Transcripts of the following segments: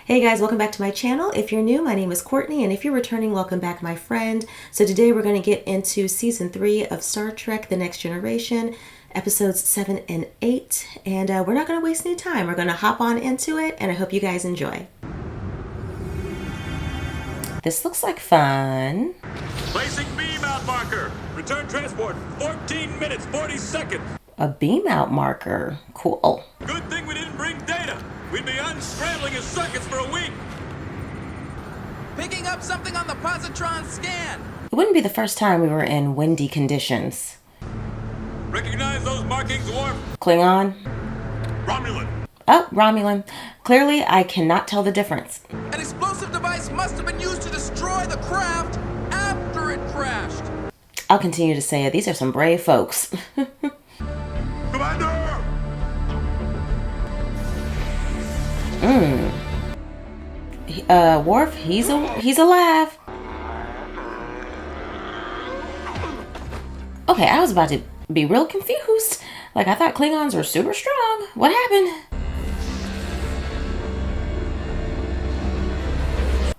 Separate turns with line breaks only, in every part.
Hey guys, welcome back to my channel. If you're new, my name is Courtney, and if you're returning, welcome back, my friend. So today we're going to get into Season 3 of Star Trek: The Next Generation, Episodes 7 and 8, and we're not going to waste any time. We're going to hop on into it, and I hope you guys enjoy. This looks like fun.
Placing beam out marker. Return transport, 14 minutes, 40 seconds.
A beam out marker. Cool.
Good thing we didn't bring data. We'd be unscrambling his circuits for a week.
Picking up something on the positron scan.
It wouldn't be the first time we were in windy conditions.
Recognize those markings, Worf?
Klingon?
Romulan.
Oh, Romulan. Clearly, I cannot tell the difference.
An explosive device must have been used to destroy the craft after it crashed.
I'll continue to say it. These are some brave folks.
Commander!
Worf, he's alive. Okay, I was about to be real confused. Like, I thought Klingons were super strong. What happened?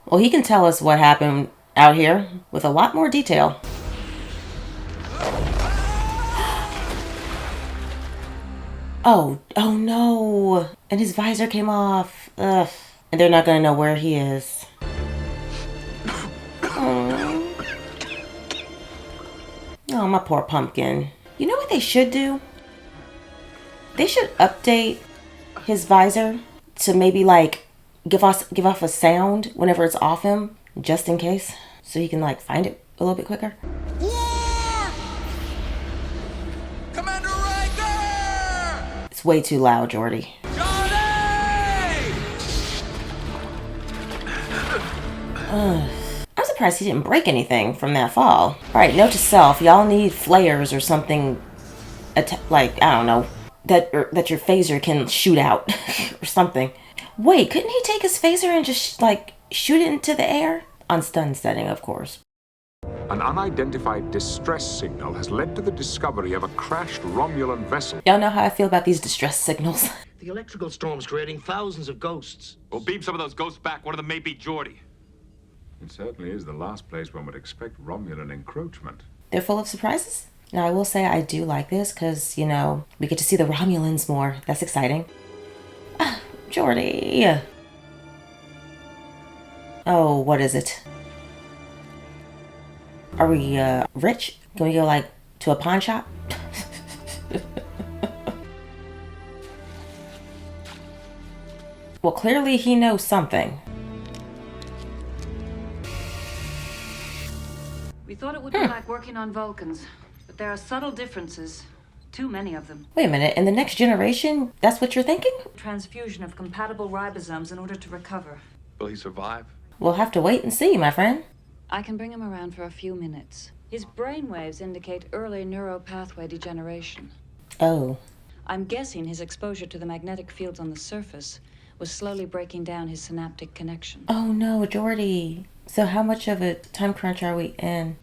Well, he can tell us what happened out here with a lot more detail. Oh no. And his visor came off. Ugh. And they're not gonna know where he is. Oh, my poor pumpkin. You know what they should do? They should update his visor to maybe like give off a sound whenever it's off him, just in case, so he can like find it a little bit quicker.
Commander Riker!
It's way too loud, Geordi. I'm surprised he didn't break anything from that fall. Alright, note to self, y'all need flares or something, like, I don't know, that your phaser can shoot out or something. Wait, couldn't he take his phaser and just, like, shoot it into the air? On stun setting, of course.
An unidentified distress signal has led to the discovery of a crashed Romulan vessel.
Y'all know how I feel about these distress signals.
The electrical storm's creating thousands of ghosts.
We'll beam some of those ghosts back. One of them may be Geordi.
It certainly is the last place one would expect Romulan encroachment. They're
full of surprises. Now, I will say I do like this because, you know, we get to see the Romulans more. That's exciting. Ah, Geordi. Oh, what is it? Are we, rich? Can we go, like, to a pawn shop? Well, clearly he knows something.
We thought it would be like working on Vulcans, but there are subtle differences. Too many of them.
Wait a minute, in the next generation, that's what you're thinking?
Transfusion of compatible ribosomes in order to recover.
Will he survive?
We'll have to wait and see, my friend.
I can bring him around for a few minutes. His brainwaves indicate early neuropathway degeneration.
Oh.
I'm guessing his exposure to the magnetic fields on the surface was slowly breaking down his synaptic connection.
Oh no, Geordi. So how much of a time crunch are we in?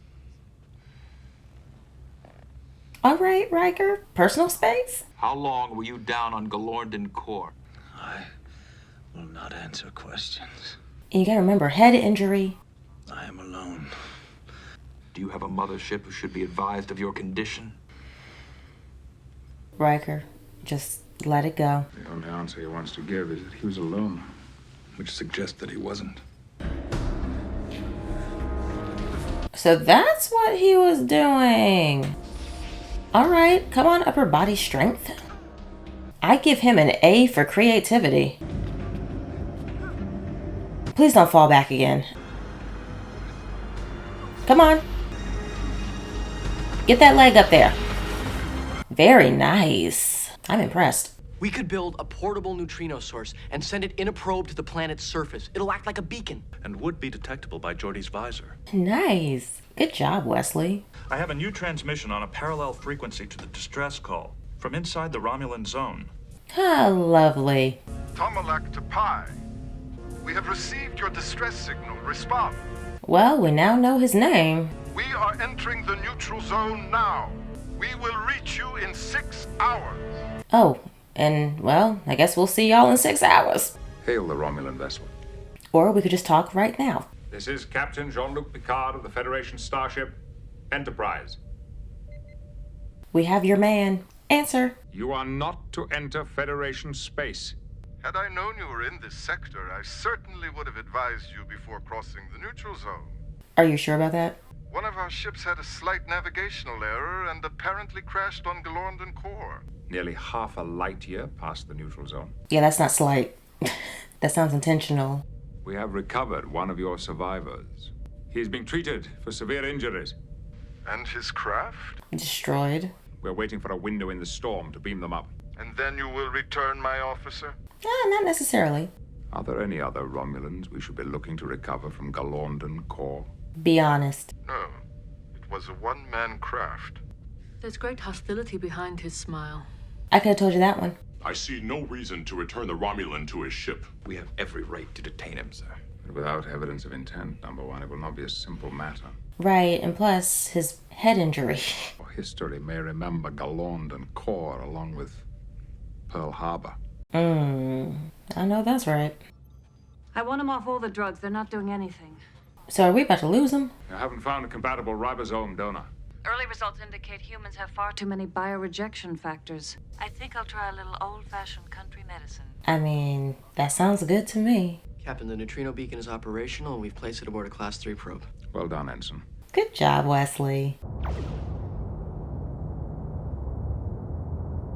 All right, Riker. Personal space?
How long were you down on Galorndon Core?
I will not answer questions.
And you gotta remember, head injury.
I am alone.
Do you have a mothership who should be advised of your condition?
Riker, just let it go.
The only answer he wants to give is that he was alone, which suggests that he wasn't.
So that's what he was doing. All right, come on, upper body strength. I give him an A for creativity. Please don't fall back again. Come on. Get that leg up there. Very nice. I'm impressed.
We could build a portable neutrino source and send it in a probe to the planet's surface. It'll act like a beacon.
And would be detectable by Geordi's visor.
Nice. Good job, Wesley.
I have a new transmission on a parallel frequency to the distress call from inside the Romulan zone.
Ah, lovely.
Tomalak to Pi. We have received your distress signal. Respond.
Well, we now know his name.
We are entering the neutral zone now. We will reach you in 6 hours.
Oh, and, well, I guess we'll see y'all in 6 hours.
Hail the Romulan vessel.
Or we could just talk right now.
This is Captain Jean-Luc Picard of the Federation starship Enterprise.
We have your man. Answer.
You are not to enter Federation space.
Had I known you were in this sector, I certainly would have advised you before crossing the neutral zone.
Are you sure about that?
One of our ships had a slight navigational error and apparently crashed on Galorndon core.
Nearly half a light year past the neutral zone.
Yeah, that's not slight. That sounds intentional.
We have recovered one of your survivors. He is being treated for severe injuries.
And his craft?
Destroyed.
We're waiting for a window in the storm to beam them up.
And then you will return my officer?
Not necessarily.
Are there any other Romulans we should be looking to recover from Galorndon core?
Be honest.
No. It was a one-man craft.
There's great hostility behind his smile.
I could have told you that one.
I see no reason to return the Romulan to his ship.
We have every right to detain him, sir.
But without evidence of intent, number one, it will not be a simple matter.
Right, and plus, his head injury.
History may remember Galorndon core along with Pearl Harbor.
I know that's right.
I want them off all the drugs. They're not doing anything.
So are we about to lose him?
I haven't found a compatible ribosome donor.
Early results indicate humans have far too many biorejection factors. I think I'll try a little old-fashioned country medicine.
I mean, that sounds good to me.
Captain, the neutrino beacon is operational and we've placed it aboard a Class 3 probe.
Well done, Ensign.
Good job, Wesley.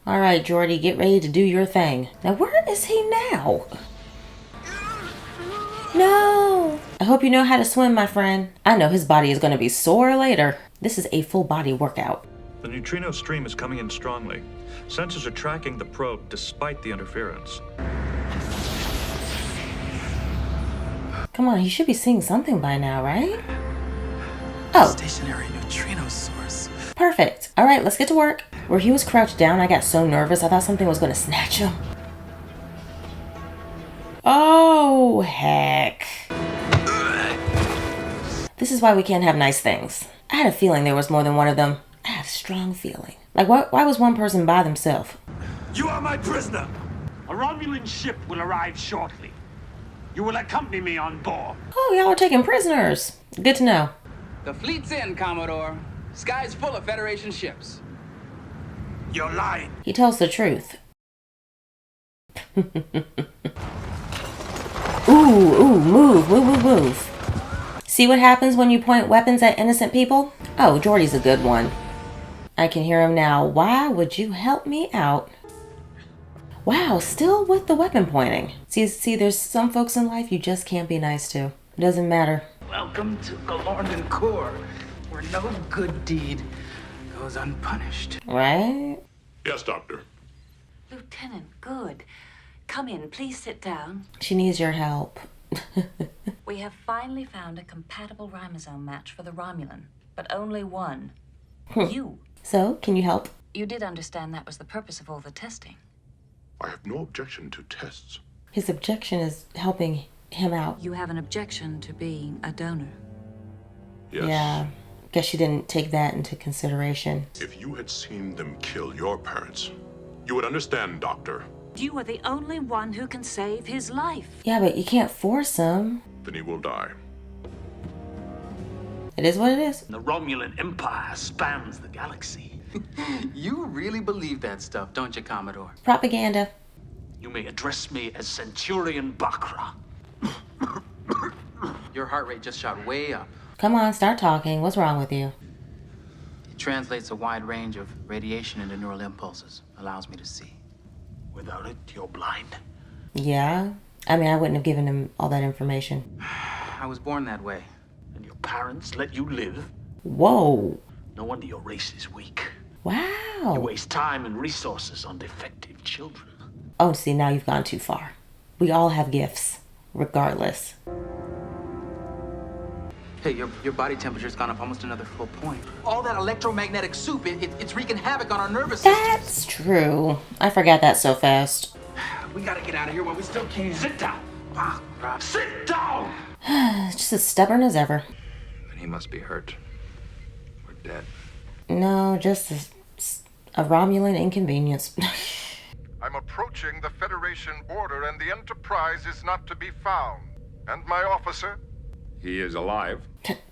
All right, Geordi, get ready to do your thing. Now, where is he now? No! I hope you know how to swim, my friend. I know his body is going to be sore later. This is a full body workout.
The neutrino stream is coming in strongly. Sensors are tracking the probe despite the interference.
Come on, he should be seeing something by now, right? Oh.
Stationary neutrino source.
Perfect. All right, let's get to work. Where he was crouched down, I got so nervous I thought something was going to snatch him. Oh, heck. This is why we can't have nice things. I had a feeling there was more than one of them. I had a strong feeling. Like, why was one person by themselves?
You are my prisoner. A Romulan ship will arrive shortly. You will accompany me on board.
Oh, y'all are taking prisoners. Good to know.
The fleet's in, Commodore. Sky's full of Federation ships.
You're lying.
He tells the truth. Ooh, move. See what happens when you point weapons at innocent people? Oh, Geordi's a good one. I can hear him now. Why would you help me out? Wow, still with the weapon pointing. See, there's some folks in life you just can't be nice to. It doesn't matter.
Welcome to Galorndon core, where no good deed goes unpunished.
Right?
Yes, Doctor.
Lieutenant, good. Come in, please sit down.
She needs your help.
We have finally found a compatible ribosome match for the Romulan, but only one. You.
So, can you help?
You did understand that was the purpose of all the testing.
I have no objection to tests.
His objection is helping him out.
You have an objection to being a donor.
Yes.
Yeah. Guess you didn't take that into consideration.
If you had seen them kill your parents, you would understand, Doctor.
You are the only one who can save his life.
Yeah, but you can't force him.
Then he will die.
It is what it is.
The Romulan Empire spans the galaxy.
You really believe that stuff, don't you, Commodore?
Propaganda.
You may address me as Centurion Bakra.
Your heart rate just shot way up.
Come on, start talking. What's wrong with you?
It translates a wide range of radiation into neural impulses. Allows me to see.
Without it, you're blind.
Yeah. I mean, I wouldn't have given him all that information.
I was born that way.
And your parents let you live?
Whoa.
No wonder your race is weak.
Wow.
You waste time and resources on defective children.
Oh, see, now you've gone too far. We all have gifts, regardless.
Hey, your body temperature's gone up almost another full point. All that electromagnetic soup, it's wreaking havoc on our nervous system.
That's true. I forgot that so fast.
We gotta get out of here while we still can.
Sit down. Bakra, sit down!
Just as stubborn as ever.
Then he must be hurt. Or dead.
No, just a Romulan inconvenience.
I'm approaching the Federation border and the Enterprise is not to be found. And my officer?
He is alive.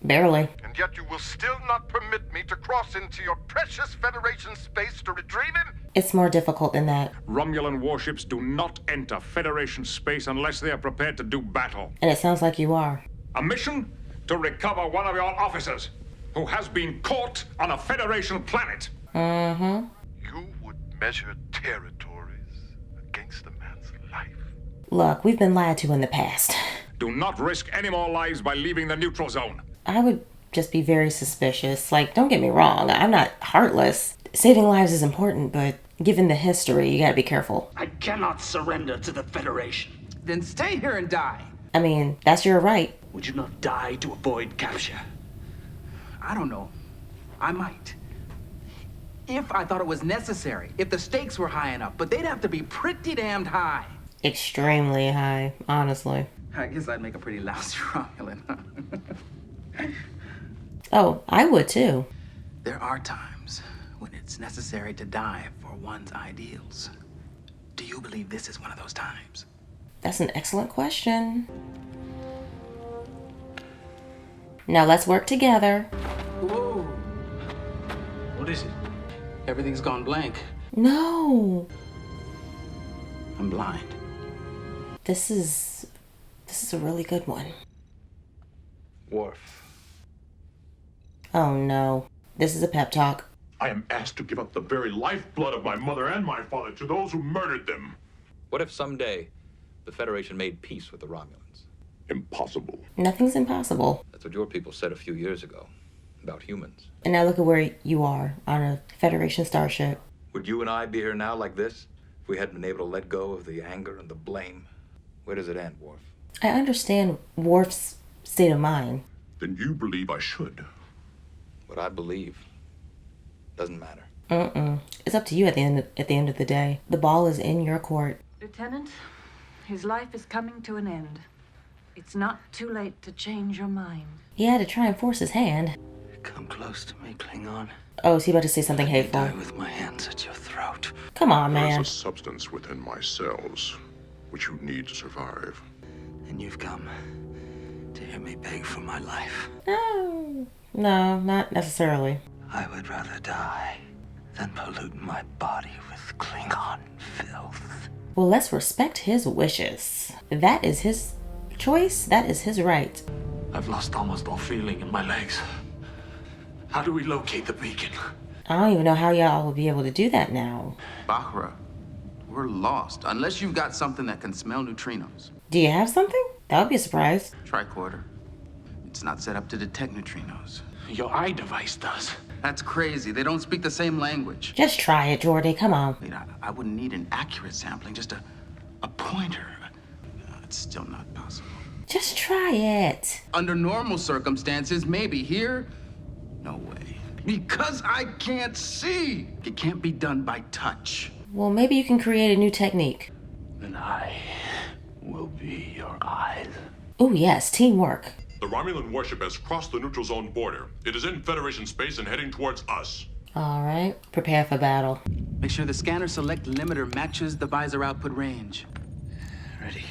Barely.
And yet you will still not permit me to cross into your precious Federation space to retrieve him?
It's more difficult than that.
Romulan warships do not enter Federation space unless they are prepared to do battle.
And it sounds like you are.
A mission to recover one of your officers who has been caught on a Federation planet.
Mm-hmm.
You would measure territories against a man's life.
Look, we've been lied to in the past.
Do not risk any more lives by leaving the neutral zone.
I would just be very suspicious. Like, don't get me wrong, I'm not heartless. Saving lives is important, but given the history, you gotta be careful.
I cannot surrender to the Federation.
Then stay here and die.
I mean, that's your right.
Would you not die to avoid capture?
I don't know. I might. If I thought it was necessary, if the stakes were high enough, but they'd have to be pretty damned high.
Extremely high, honestly.
I guess I'd make a pretty lousy Romulan, huh?
Oh, I would too.
There are times when it's necessary to die for one's ideals. Do you believe this is one of those times?
That's an excellent question. Now let's work together.
Whoa.
What is it?
Everything's gone blank.
No.
I'm blind.
This is a really good one.
Worf.
Oh no. This is a pep talk.
I am asked to give up the very lifeblood of my mother and my father to those who murdered them.
What if someday the Federation made peace with the Romulans?
Impossible.
Nothing's impossible.
That's what your people said a few years ago about humans.
And now look at where you are, on a Federation starship.
Would you and I be here now like this if we hadn't been able to let go of the anger and the blame? Where does it end, Worf?
I understand Worf's state of mind.
Then you believe I should.
What I believe doesn't matter.
It's up to you at the end of the day. The ball is in your court.
Lieutenant, his life is coming to an end. It's not too late to change your mind.
He had to try and force his hand.
Come close to me, Klingon.
Oh, is he about to say something hateful?
Die with my hands at your throat.
Come on, man.
There's a substance within my cells which you need to survive.
And you've come to hear me beg for my life.
No, not necessarily.
I would rather die than pollute my body with Klingon filth.
Well, let's respect his wishes. That is his choice. That is his right.
I've lost almost all feeling in my legs. How do we locate the beacon?
I don't even know how y'all will be able to do that now.
Bahra, we're lost. Unless you've got something that can smell neutrinos.
Do you have something? That would be a surprise.
Tricorder. It's not set up to detect neutrinos.
Your eye device does.
That's crazy. They don't speak the same language.
Just try it, Jordy. Come on.
Wait, I wouldn't need an accurate sampling, just a pointer. It's still not possible.
Just try it.
Under normal circumstances, maybe. Here, no way. Because I can't see. It can't be done by touch.
Well, maybe you can create a new technique.
Then I will be your eyes.
Oh, yes, teamwork.
The Romulan warship has crossed the neutral zone border. It is in Federation space and heading towards us.
All right, prepare for battle.
Make sure the scanner select limiter matches the visor output range.
Ready.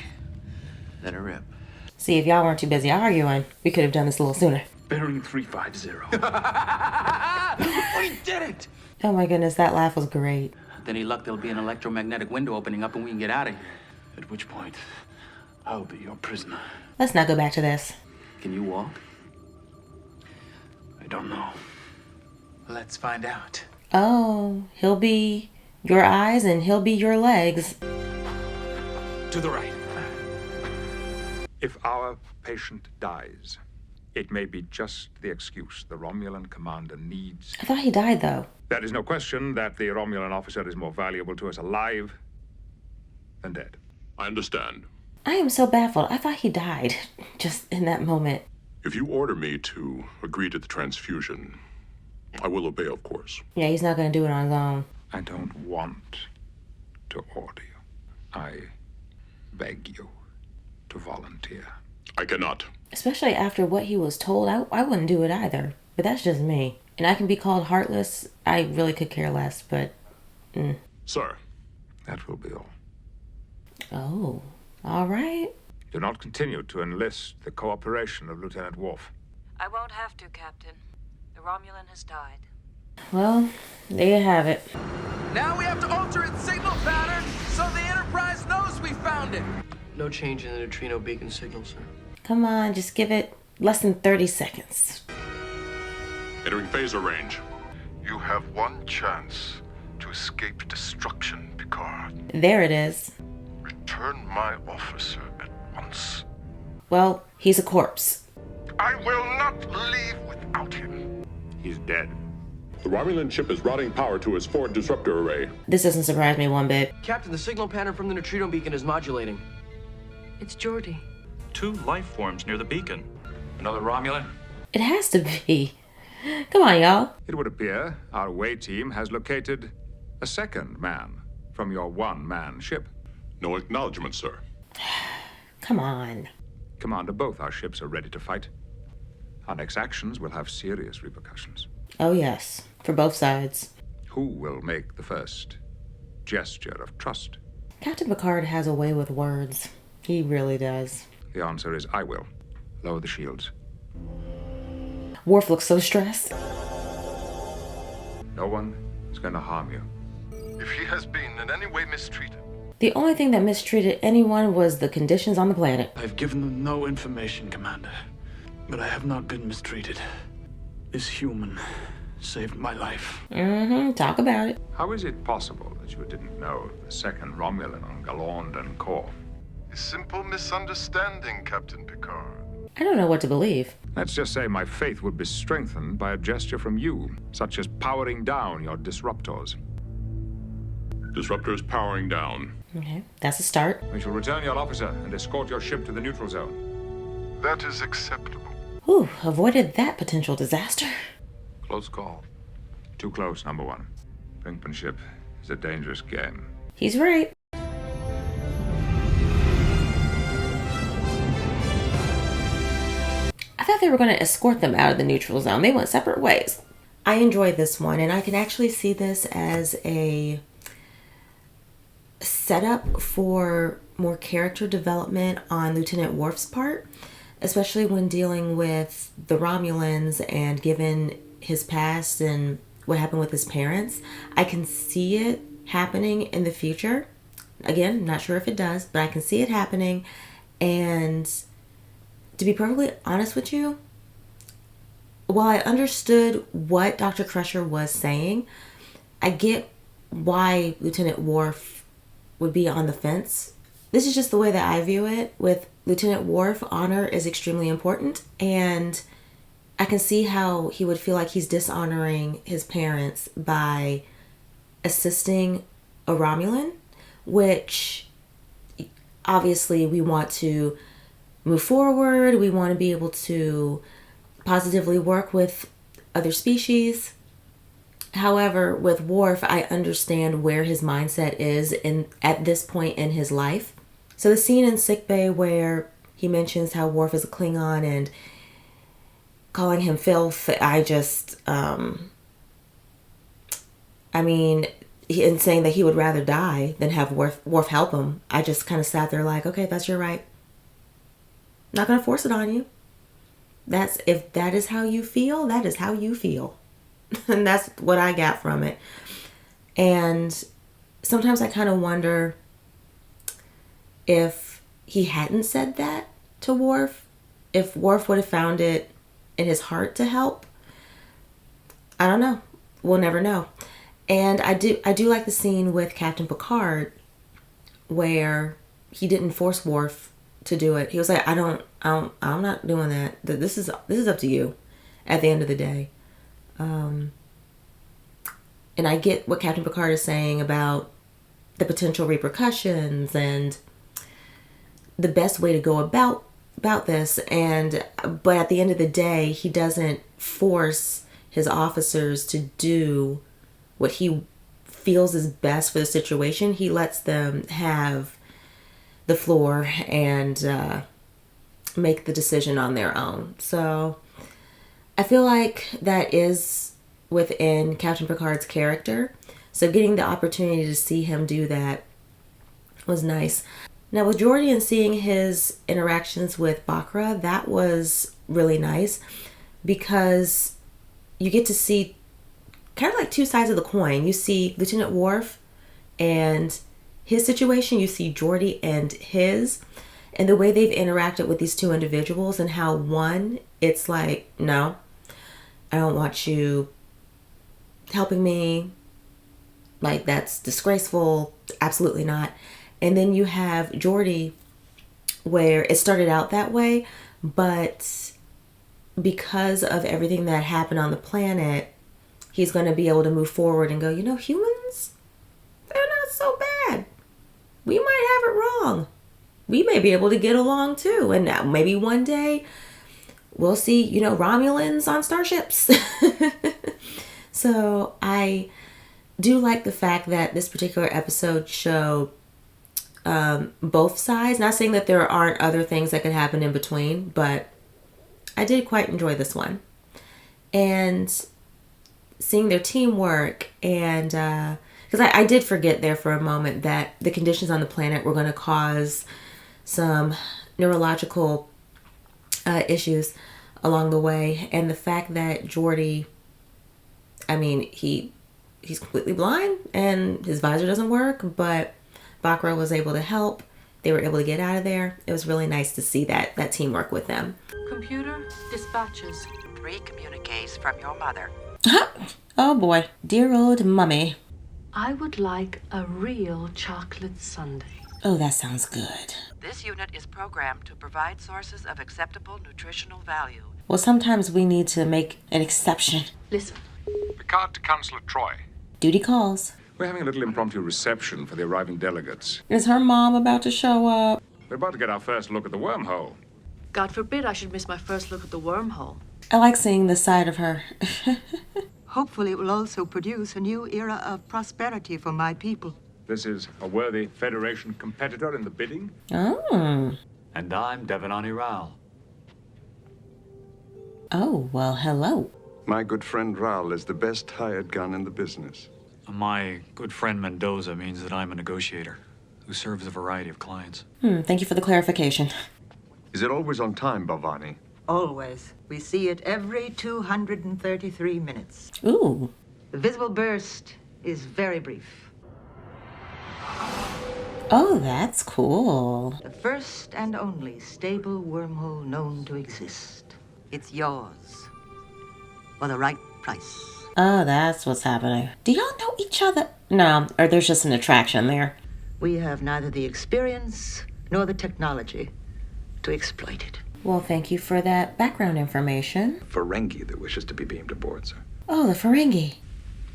Let her rip.
See, if y'all weren't too busy arguing, we could have done this a little sooner.
Bearing 350.
We did it!
Oh my goodness, that laugh was great.
With any luck, there'll be an electromagnetic window opening up and we can get out of here.
At which point, I'll be your prisoner.
Let's not go back to this.
Can you walk?
I don't know.
Let's find out.
Oh, he'll be your eyes and he'll be your legs.
To the right.
If our patient dies, it may be just the excuse the Romulan commander needs.
I thought he died, though.
There is no question that the Romulan officer is more valuable to us alive than dead.
I understand.
I am so baffled. I thought he died just in that moment.
If you order me to agree to the transfusion, I will obey, of course.
Yeah, he's not going to do it on his own.
I don't want to order you. I beg you to volunteer.
I cannot.
Especially after what he was told, I wouldn't do it either. But that's just me. And I can be called heartless. I really could care less, but...
Sir.
That will be all.
Oh, all right.
Do not continue to enlist the cooperation of Lieutenant Worf.
I won't have to, Captain. The Romulan has died.
Well, there you have it.
Now we have to alter its signal pattern so the Enterprise knows we found it.
No change in the neutrino beacon signal, sir.
Come on, just give it less than 30 seconds.
Entering phaser range.
You have one chance to escape destruction, Picard.
There it is.
Return my officer at once.
Well, he's a corpse.
I will not leave without him.
He's dead.
The Romulan ship is routing power to its forward disruptor array.
This doesn't surprise me one bit.
Captain, the signal pattern from the neutrino beacon is modulating.
It's Geordi.
2 life forms near the beacon.
Another Romulan?
It has to be. Come on, y'all.
It would appear our away team has located a second man from your one-man ship.
No acknowledgement, sir.
Come on.
Commander, both our ships are ready to fight. Our next actions will have serious repercussions.
Oh, yes. For both sides.
Who will make the first gesture of trust?
Captain Picard has a way with words. He really does.
The answer is I will. Lower the shields.
Worf looks so stressed.
No one is going to harm you.
If he has been in any way mistreated,
The only thing that mistreated anyone was the conditions on the planet.
I've given them no information, Commander. But I have not been mistreated. This human saved my life.
Talk about it.
How is it possible that you didn't know the second Romulan on Galland and Kor?
a simple misunderstanding, Captain Picard.
I don't know what to believe.
Let's just say my faith would be strengthened by a gesture from you, such as powering down your disruptors.
Disruptors powering down.
Okay, that's a start.
We shall return your officer and escort your ship to the neutral zone.
That is acceptable.
Whew, avoided that potential disaster.
Close call. Too close, number one. Brinkmanship is a dangerous game.
He's right. I thought they were going to escort them out of the neutral zone. They went separate ways. I enjoyed this one, and I can actually see this as a setup for more character development on Lieutenant Worf's part, especially when dealing with the Romulans and given his past and what happened with his parents. I can see it happening in the future. Again, not sure if it does, but I can see it happening. And to be perfectly honest with you, while I understood what Dr. Crusher was saying, I get why Lieutenant Worf would be on the fence. This is just the way that I view it. With Lieutenant Worf, honor is extremely important, and I can see how he would feel like he's dishonoring his parents by assisting a Romulan, which obviously we want to move forward. We want to be able to positively work with other species. However, with Worf, I understand where his mindset is at this point in his life. So the scene in sickbay where he mentions how Worf is a Klingon and calling him filth, I just, and saying that he would rather die than have Worf help him. I just kind of sat there like, okay, that's your right. Not going to force it on you. If that is how you feel, that is how you feel. And that's what I got from it. And sometimes I kind of wonder if he hadn't said that to Worf, if Worf would have found it in his heart to help. I don't know. We'll never know. And I do like the scene with Captain Picard where he didn't force Worf to do it. He was like, I'm not doing that. This is up to you at the end of the day. And I get what Captain Picard is saying about the potential repercussions and the best way to go about this. But at the end of the day, he doesn't force his officers to do what he feels is best for the situation. He lets them have the floor and make the decision on their own. So I feel like that is within Captain Picard's character. So getting the opportunity to see him do that was nice. Now with Jordan seeing his interactions with Bakra, that was really nice because you get to see kind of like two sides of the coin. You see Lieutenant Worf and his situation, you see Geordi and his, and the way they've interacted with these two individuals, and how one, it's like, no, I don't want you helping me, like that's disgraceful, absolutely not. And then you have Geordi where it started out that way, but because of everything that happened on the planet, he's going to be able to move forward and go, you know, humans, they're not so bad. We might have it wrong. We may be able to get along too. And now maybe one day we'll see, you know, Romulans on starships. So I do like the fact that this particular episode showed both sides. Not saying that there aren't other things that could happen in between, but I did quite enjoy this one. And seeing their teamwork, and because I did forget there for a moment that the conditions on the planet were going to cause some neurological issues along the way. And the fact that Geordi, I mean, he's completely blind and his visor doesn't work, but Bakra was able to help. They were able to get out of there. It was really nice to see that teamwork with them.
Computer dispatches.
3 communiques from your mother.
Oh boy, dear old mummy.
I would like a real chocolate sundae.
Oh, that sounds good.
This unit is programmed to provide sources of acceptable nutritional value.
Well, sometimes we need to make an exception.
Listen.
Picard to Counselor Troy.
Duty calls.
We're having a little impromptu reception for the arriving delegates.
Is her mom about to show up?
We're about to get our first look at the wormhole.
God forbid I should miss my first look at the wormhole.
I like seeing this side of her.
Hopefully it will also produce a new era of prosperity for my people.
This is a worthy Federation competitor in the bidding.
Oh.
And I'm Devanani Rao.
Oh, well, hello.
My good friend Raul is the best hired gun in the business.
My good friend Mendoza means that I'm a negotiator who serves a variety of clients.
Thank you for the clarification.
Is it always on time, Bhavani?
Always. We see it every 233 minutes.
Ooh.
The visible burst is very brief.
Oh, that's cool.
The first and only stable wormhole known to exist. It's yours. For the right price.
Oh, that's what's happening. Do y'all know each other? No, or there's just an attraction there.
We have neither the experience nor the technology to exploit it.
Well, thank you for that background information.
Ferengi that wishes to be beamed aboard, sir.
Oh, the Ferengi.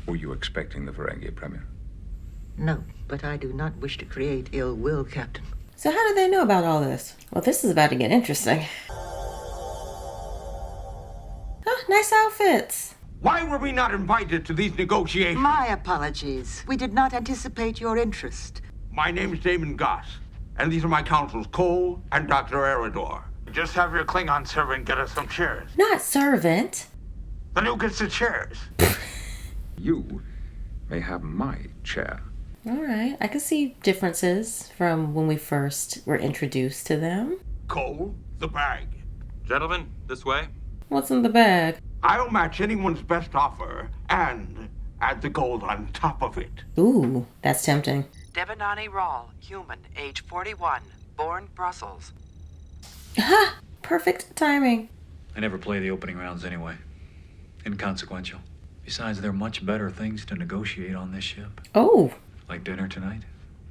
Were you expecting the Ferengi, Premier?
No, but I do not wish to create ill will, Captain.
So how do they know about all this? Well, this is about to get interesting. Oh, nice outfits.
Why were we not invited to these negotiations?
My apologies. We did not anticipate your interest.
My name's Damon Goss, and these are my counsels, Cole and Dr. Eridor. Just have your Klingon servant get us some chairs.
Not servant.
Then who gets the chairs?
You may have my chair.
All right. I can see differences from when we first were introduced to them.
Cole, the bag.
Gentlemen, this way.
What's in the bag?
I'll match anyone's best offer and add the gold on top of it.
Ooh, that's tempting.
Devanani Rawl, human, age 41, born Brussels.
Ha! Perfect timing.
I never play the opening rounds anyway. Inconsequential. Besides, there are much better things to negotiate on this ship.
Oh.
Like dinner tonight.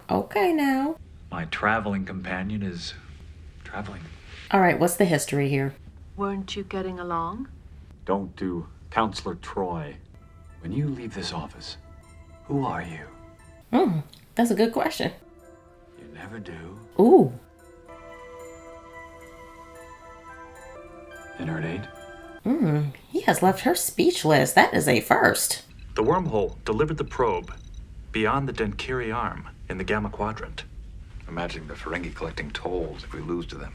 Okay, now.
My traveling companion is traveling.
All right, what's the history here?
Weren't you getting along?
Don't do Counselor Troy. When you leave this office, who are you?
That's a good question.
You never do.
Ooh.
Inert 8?
He has left her speechless. That is a first.
The wormhole delivered the probe beyond the Denkiri arm in the Gamma Quadrant.
Imagining the Ferengi collecting tolls if we lose to them.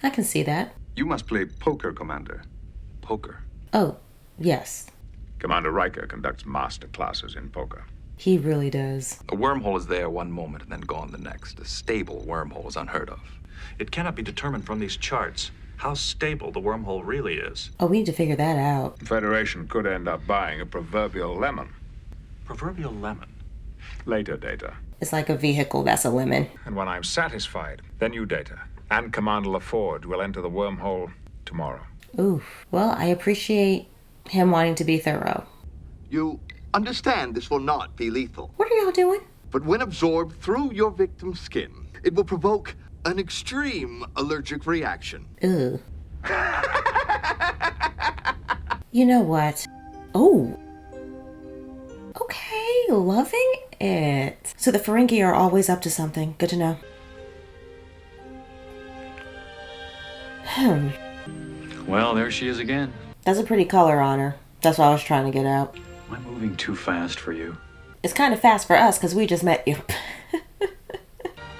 I can see that.
You must play poker, Commander.
Poker?
Oh, yes.
Commander Riker conducts master classes in poker.
He really does.
A wormhole is there one moment and then gone the next. A stable wormhole is unheard of.
It cannot be determined from these charts how stable the wormhole really is.
Oh, we need to figure that out.
The Federation could end up buying a proverbial lemon.
Proverbial lemon?
Later, Data.
It's like a vehicle that's a lemon.
And when I'm satisfied, then you, Data, and Commander LaForge will enter the wormhole tomorrow.
Oof. Well, I appreciate him wanting to be thorough.
You understand this will not be lethal.
What are y'all doing?
But when absorbed through your victim's skin, it will provoke an extreme allergic reaction.
Ugh. You know what? Oh. Okay, loving it. So the Ferengi are always up to something. Good to know.
Well, there she is again.
That's a pretty color on her. That's what I was trying to get out.
Am I moving too fast for you?
It's kind of fast for us because we just met you.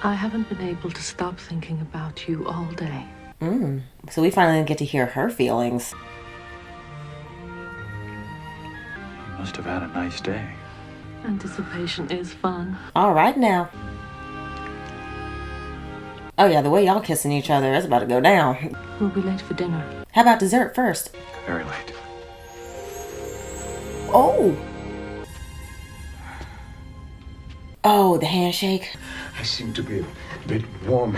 I haven't been able to stop thinking about you all day.
So we finally get to hear her feelings.
You must have had a nice day.
Anticipation is fun.
All right now. Oh yeah, the way y'all kissing each other, it's about to go down.
We'll be late for dinner.
How about dessert first?
Very late.
Oh! Oh, the handshake.
I seem to be a bit warm.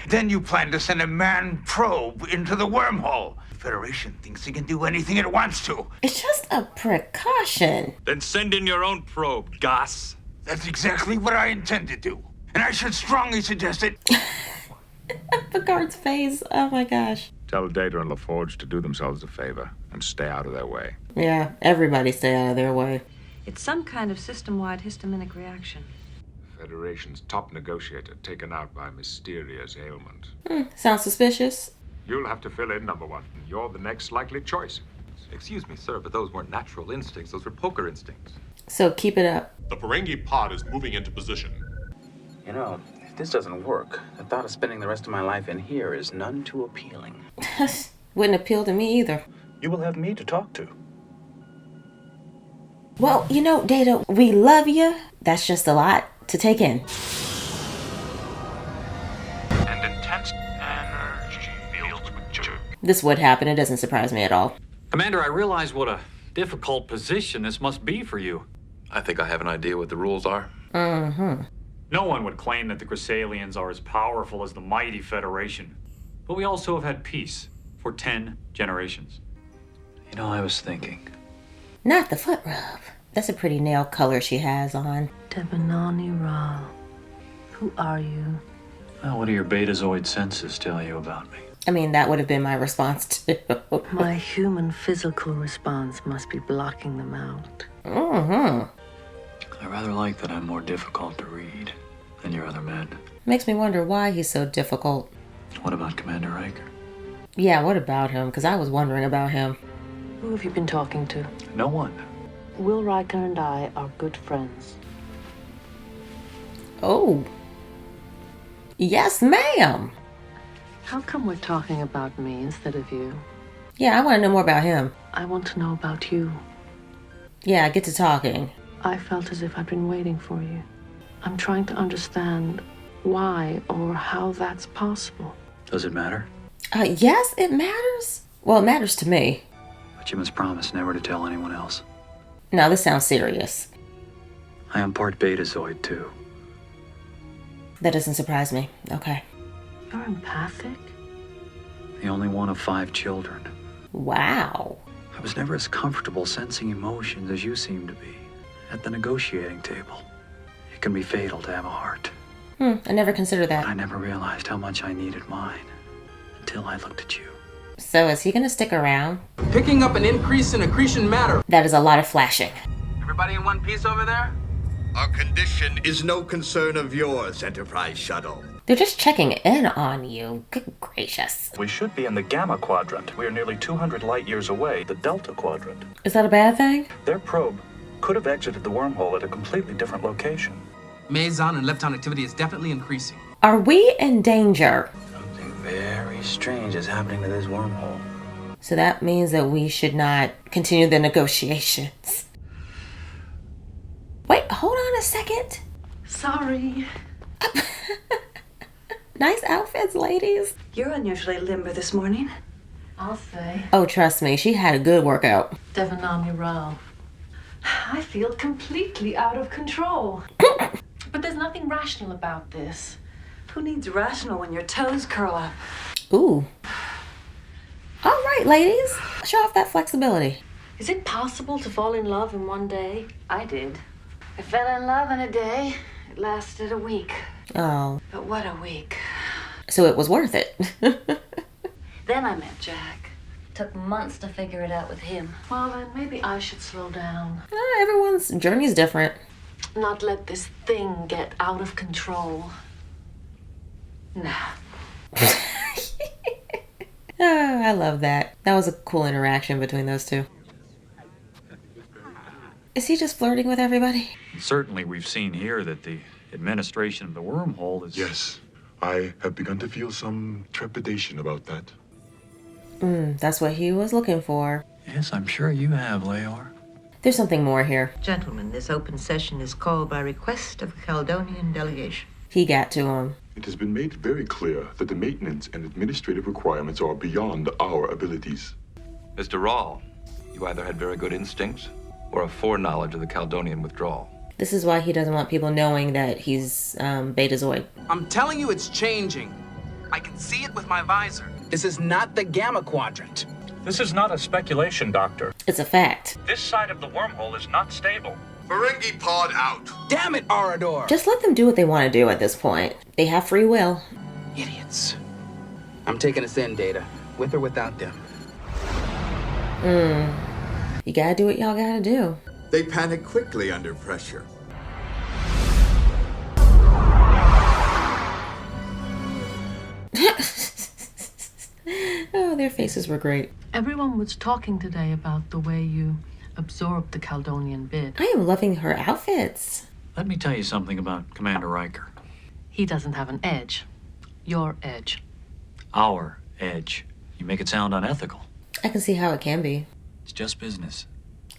Then you plan to send a manned probe into the wormhole. The Federation thinks it can do anything it wants to.
It's just a precaution.
Then send in your own probe, Goss.
That's exactly what I intend to do. And I should strongly suggest it.
Picard's face. Oh my gosh.
Tell Data and LaForge to do themselves a favor and stay out of their way.
Yeah, everybody stay out of their way.
It's some kind of system-wide histaminic reaction.
Federation's top negotiator taken out by mysterious ailment.
Sounds suspicious.
You'll have to fill in, number one. You're the next likely choice.
Excuse me, sir, but those weren't natural instincts. Those were poker instincts.
So keep it up.
The Ferengi pod is moving into position.
You know, if this doesn't work, the thought of spending the rest of my life in here is none too appealing.
Wouldn't appeal to me either.
You will have me to talk to.
Well, you know, Data, we love you. That's just a lot to take in.
And intense energy fields with jerk.
This would happen. It doesn't surprise me at all.
Commander, I realize what a difficult position this must be for you.
I think I have an idea what the rules are.
No one would claim that the Chrysalians are as powerful as the mighty Federation. But we also have had peace for 10 generations. You know, I was thinking.
Not the foot rub. That's a pretty nail color she has on.
Debanani Ra. Who are you?
Well, what do your betazoid senses tell you about me?
I mean, that would have been my response too.
My human physical response must be blocking them out.
I rather like that I'm more difficult to read than your other men.
Makes me wonder why he's so difficult.
What about Commander Riker?
Yeah, what about him? Because I was wondering about him.
Who have you been talking to?
No one.
Will Riker and I are good friends.
Oh. Yes, ma'am.
How come we're talking about me instead of you?
Yeah, I want to know more about him.
I want to know about you.
Yeah, get to talking.
I felt as if I'd been waiting for you. I'm trying to understand why or how that's possible.
Does it matter?
Yes, it matters. Well, it matters to me.
But you must promise never to tell anyone else.
Now, this sounds serious.
I am part betazoid, too.
That doesn't surprise me. Okay.
You're empathic?
The only one of 5 children.
Wow.
I was never as comfortable sensing emotions as you seem to be. At the negotiating table. It can be fatal to have a heart.
I never considered that.
I never realized how much I needed mine. Until I looked at you.
So is he going to stick around?
Picking up an increase in accretion matter.
That is a lot of flashing.
Everybody in one piece over there?
Our condition is no concern of yours, Enterprise Shuttle.
They're just checking in on you. Good gracious.
We should be in the Gamma Quadrant. We are nearly 200 light years away, the Delta Quadrant.
Is that a bad thing?
Their probe could have exited the wormhole at a completely different location.
Meson and lepton activity is definitely increasing.
Are we in danger?
Something very strange is happening to this wormhole.
So that means that we should not continue the negotiations. second.
Sorry.
Nice outfits, ladies.
You're unusually limber this morning.
I'll say.
Oh, trust me, she had a good workout.
Devanami Rao. I feel completely out of control. But there's nothing rational about this.
Who needs rational when your toes curl up?
Ooh. All right, ladies. Show off that flexibility.
Is it possible to fall in love in one day?
I did.
I fell in love in a day. It lasted a week.
Oh.
But what a week.
So it was worth it.
Then I met Jack. Took months to figure it out with him.
Well, then maybe I should slow down.
Everyone's journey is different.
Not let this thing get out of control.
Nah.
Oh, I love that. That was a cool interaction between those two. Is he just flirting with everybody?
Certainly we've seen here that the administration of the wormhole is...
Yes, I have begun to feel some trepidation about that.
That's what he was looking for.
Yes, I'm sure you have, Leor.
There's something more here.
Gentlemen, this open session is called by request of the Caledonian delegation.
He got to him.
It has been made very clear that the maintenance and administrative requirements are beyond our abilities.
Mr. Rawl, you either had very good instincts or a foreknowledge of the Caledonian withdrawal.
This is why he doesn't want people knowing that he's Betazoid.
I'm telling you it's changing. I can see it with my visor. This is not the Gamma Quadrant.
This is not a speculation, Doctor.
It's a fact.
This side of the wormhole is not stable.
Ferengi pod out.
Damn it, Arador.
Just let them do what they want to do at this point. They have free will.
Idiots. I'm taking us in, Data, with or without them.
You gotta do what y'all gotta do.
They panic quickly under pressure.
Oh, their faces were great.
Everyone was talking today about the way you absorbed the Caledonian bid.
I am loving her outfits.
Let me tell you something about Commander Riker.
He doesn't have an edge. Your edge.
Our edge. You make it sound unethical.
I can see how it can be.
It's just business.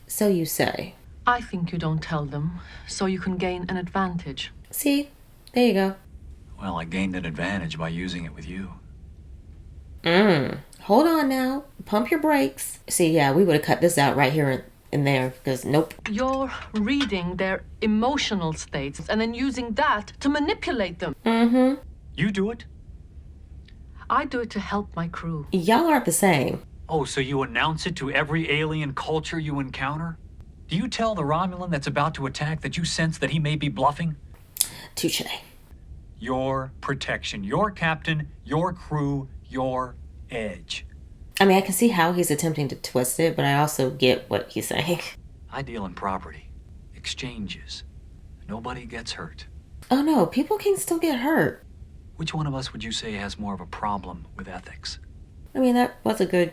So you say.
I think you don't tell them, so you can gain an advantage.
See? There you go.
Well, I gained an advantage by using it with you.
Hold on now. Pump your brakes. See, yeah, we would have cut this out right here and there, because nope.
You're reading their emotional states and then using that to manipulate them.
You do it?
I do it to help my crew.
Y'all aren't the same.
Oh, so you announce it to every alien culture you encounter? Do you tell the Romulan that's about to attack that you sense that he may be bluffing?
Touche.
Your protection, your captain, your crew, your edge.
I mean, I can see how he's attempting to twist it, but I also get what he's saying.
I deal in property. Exchanges. Nobody gets hurt.
Oh no, people can still get hurt.
Which one of us would you say has more of a problem with ethics?
I mean, that was a good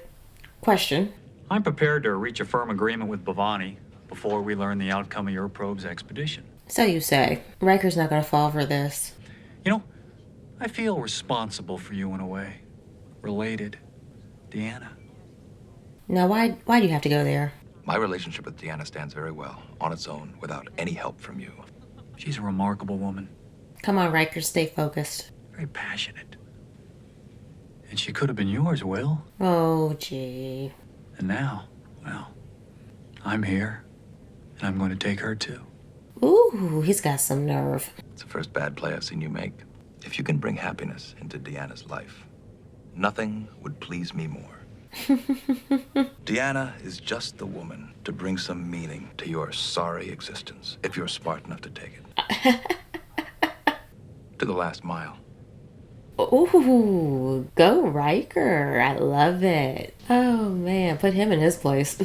question.
I'm prepared to reach a firm agreement with Bhavani before we learn the outcome of your probe's expedition.
So you say. Riker's not gonna fall for this.
You know, I feel responsible for you in a way. Related. Deanna.
Now, why do you have to go there?
My relationship with Deanna stands very well, on its own, without any help from you.
She's a remarkable woman.
Come on, Riker, stay focused.
Very passionate. And she could have been yours, Will.
Oh, gee.
And now, well, I'm here, and I'm going to take her too.
Ooh, he's got some nerve.
It's the first bad play I've seen you make. If you can bring happiness into Deanna's life, nothing would please me more. Deanna is just the woman to bring some meaning to your sorry existence, if you're smart enough to take it. To the last mile.
Ooh, go Riker. I love it. Oh, man, put him in his place.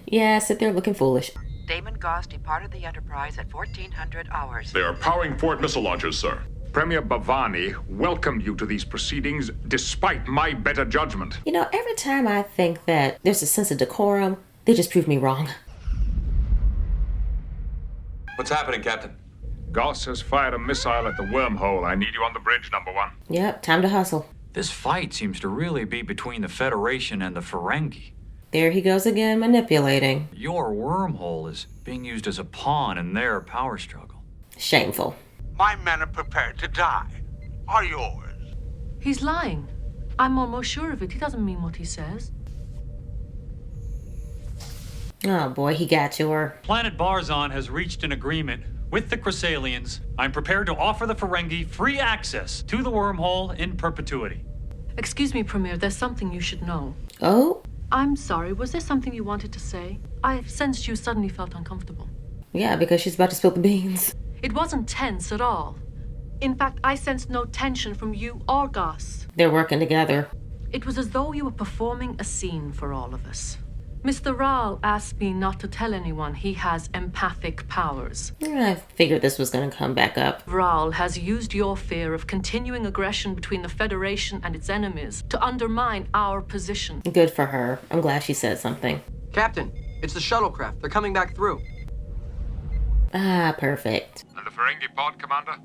Yeah, sit there looking foolish.
Damon Goss departed the Enterprise at 1400 hours.
They are powering forward missile launchers, sir.
Premier Bhavani welcomed you to these proceedings despite my better judgment.
You know, every time I think that there's a sense of decorum, they just prove me wrong.
What's happening, Captain?
Goss has fired a missile at the wormhole. I need you on the bridge, number one.
Yep, time to hustle.
This fight seems to really be between the Federation and the Ferengi.
There he goes again, manipulating.
Your wormhole is being used as a pawn in their power struggle.
Shameful.
My men are prepared to die. Are yours?
He's lying. I'm almost sure of it. He doesn't mean what he says.
Oh boy, he got to her.
Planet Barzon has reached an agreement with the Chrysalians. I'm prepared to offer the Ferengi free access to the wormhole in perpetuity.
Excuse me, Premier, there's something you should know.
Oh?
I'm sorry, was there something you wanted to say? I sensed you suddenly felt uncomfortable.
Yeah, because she's about to spill the beans.
It wasn't tense at all. In fact, I sensed no tension from you or Gus.
They're working together.
It was as though you were performing a scene for all of us. Mr. Rahl asked me not to tell anyone he has empathic powers.
I figured this was going to come back up.
Rahl has used your fear of continuing aggression between the Federation and its enemies to undermine our position.
Good for her. I'm glad she said something.
Captain, it's the shuttlecraft. They're coming back through.
Ah, perfect.
And the Ferengi pod, Commander?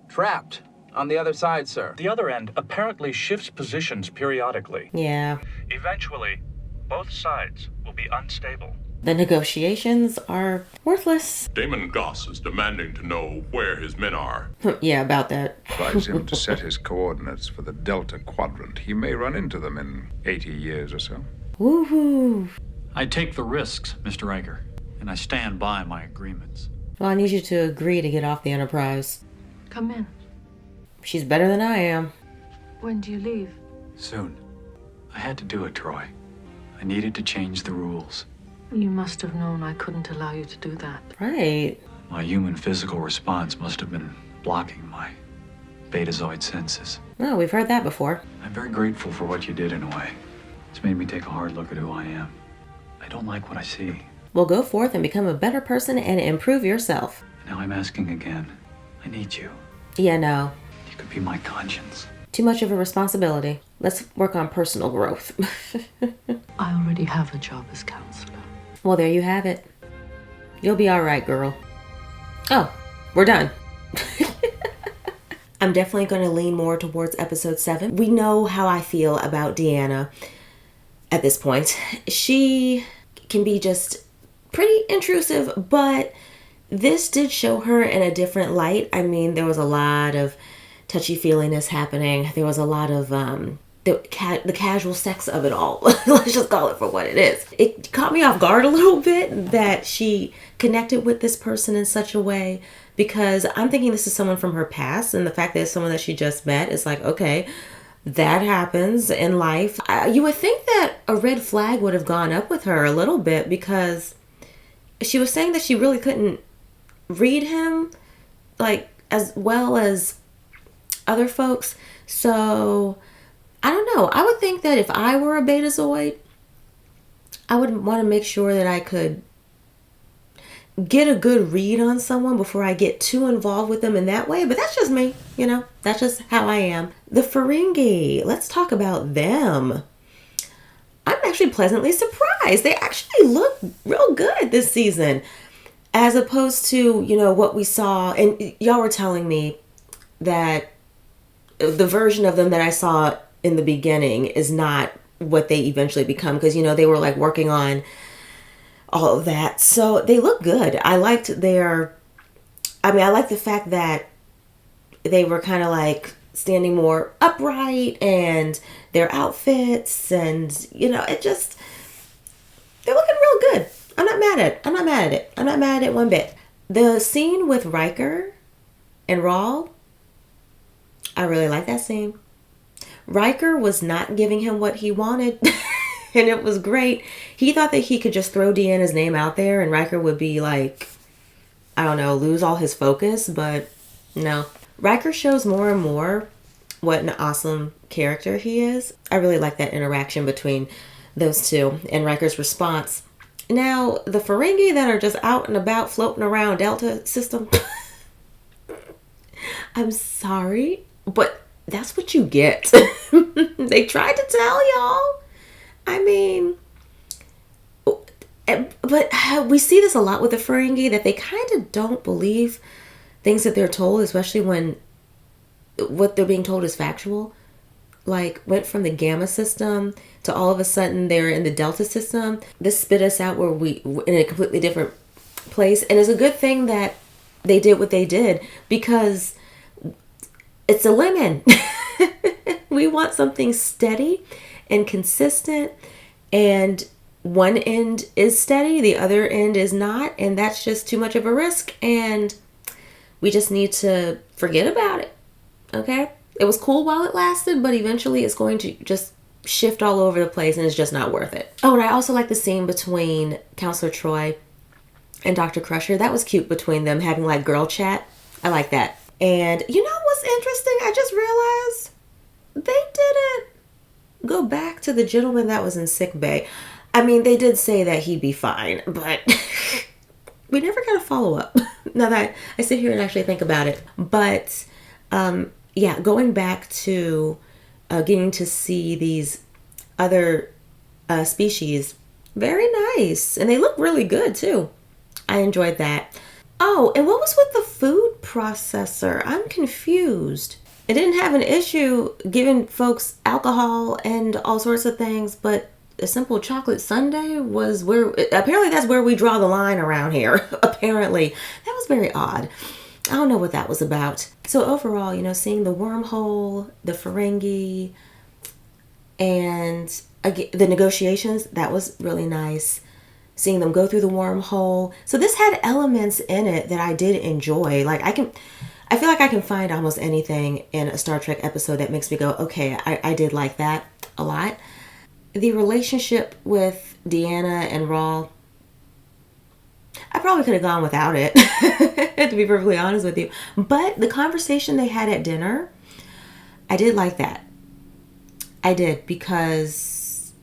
Trapped. On the other side, sir.
The other end apparently shifts positions periodically.
Yeah.
Eventually, both sides will be unstable.
The negotiations are worthless.
Damon Goss is demanding to know where his men are.
Yeah, about that.
Advise him to set his coordinates for the Delta Quadrant. He may run into them in 80 years or so.
Woohoo.
I take the risks, Mr. Riker, and I stand by my agreements.
Well, I need you to agree to get off the Enterprise.
Come in.
She's better than I am.
When do you leave?
Soon. I had to do it, Troy. I needed to change the rules.
You must have known I couldn't allow you to do that.
Right.
My human physical response must have been blocking my betazoid senses.
Oh, we've heard that before.
I'm very grateful for what you did in a way. It's made me take a hard look at who I am. I don't like what I see.
Well, go forth and become a better person and improve yourself.
Now I'm asking again. I need you.
Yeah, no.
You could be my conscience.
Too much of a responsibility. Let's work on personal growth.
I already have a job as counselor.
Well, there you have it. You'll be all right, girl. Oh, we're done. I'm definitely going to lean more towards episode 7. We know how I feel about Deanna at this point. She can be just pretty intrusive, but this did show her in a different light. I mean, there was a lot of touchy-feeliness happening. There was a lot of the casual sex of it all. Let's just call it for what it is. It caught me off guard a little bit that she connected with this person in such a way, because I'm thinking this is someone from her past, and the fact that it's someone that she just met is like, okay, that happens in life. You would think that a red flag would have gone up with her a little bit, because she was saying that she really couldn't read him like as well as other folks. So I don't know. I would think that if I were a Betazoid, I would want to make sure that I could get a good read on someone before I get too involved with them in that way. But that's just me, you know. That's just how I am. The Ferengi, let's talk about them. I'm actually pleasantly surprised. They actually look real good this season, as opposed to, you know, what we saw. And y'all were telling me that the version of them that I saw in the beginning is not what they eventually become, because, you know, they were like working on all of that. So they look good. I liked I like the fact that they were kind of like standing more upright, and their outfits, and, you know, they're looking real good. I'm not mad at it. I'm not mad at it one bit. The scene with Riker and Rahl, I really like that scene. Riker was not giving him what he wanted, and it was great. He thought that he could just throw Deanna's name out there and Riker would be like, I don't know, lose all his focus, but no. Riker shows more and more what an awesome character he is. I really like that interaction between those two and Riker's response. Now, the Ferengi that are just out and about floating around Delta system, I'm sorry, but that's what you get. They tried to tell y'all. I mean, but we see this a lot with the Ferengi, that they kind of don't believe things that they're told, especially when what they're being told is factual. like went from the gamma system to all of a sudden they're in the delta system. This spit us out where we in a completely different place. And it's a good thing that they did what they did, because it's a lemon. We want something steady and consistent, and one end is steady, the other end is not, and that's just too much of a risk, and we just need to forget about it. Okay? It was cool while it lasted, but eventually it's going to just shift all over the place, and it's just not worth it. Oh, and I also like the scene between Counselor Troy and Dr. Crusher. That was cute between them having like girl chat. I like that. And you know what's interesting? I just realized they didn't go back to the gentleman that was in sick bay. I mean, they did say that he'd be fine, but we never got a follow-up. Now that I sit here and actually think about it. But yeah, going back to getting to see these other species, very nice. And they look really good too. I enjoyed that. Oh, and what was with the food processor? I'm confused. It didn't have an issue giving folks alcohol and all sorts of things, but a simple chocolate sundae was where, apparently that's where we draw the line around here. Apparently. That was very odd. I don't know what that was about. So overall, you know, seeing the wormhole, the Ferengi, and again, the negotiations, that was really nice. Seeing them go through the wormhole. So this had elements in it that I did enjoy. Like I feel like I can find almost anything in a Star Trek episode that makes me go, okay, I did like that a lot. The relationship with Deanna and Raul, I probably could have gone without it, to be perfectly honest with you. But the conversation they had at dinner, I did like that. I did, because,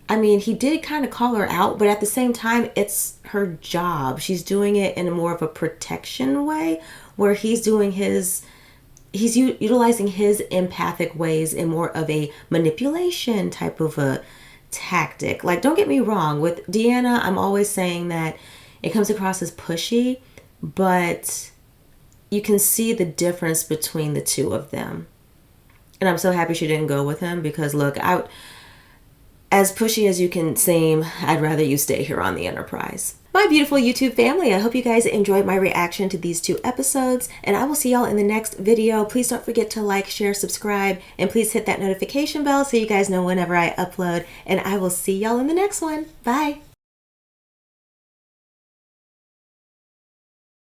I mean, he did kind of call her out, but at the same time, it's her job. She's doing it in a more of a protection way, where he's doing he's utilizing his empathic ways in more of a manipulation type of a tactic. Like, don't get me wrong, with Deanna, I'm always saying that it comes across as pushy, but you can see the difference between the two of them. And I'm so happy she didn't go with him, because look, as pushy as you can seem, I'd rather you stay here on the Enterprise. My beautiful YouTube family, I hope you guys enjoyed my reaction to these 2 episodes, and I will see y'all in the next video. Please don't forget to like, share, subscribe, and please hit that notification bell so you guys know whenever I upload, and I will see y'all in the next one. Bye!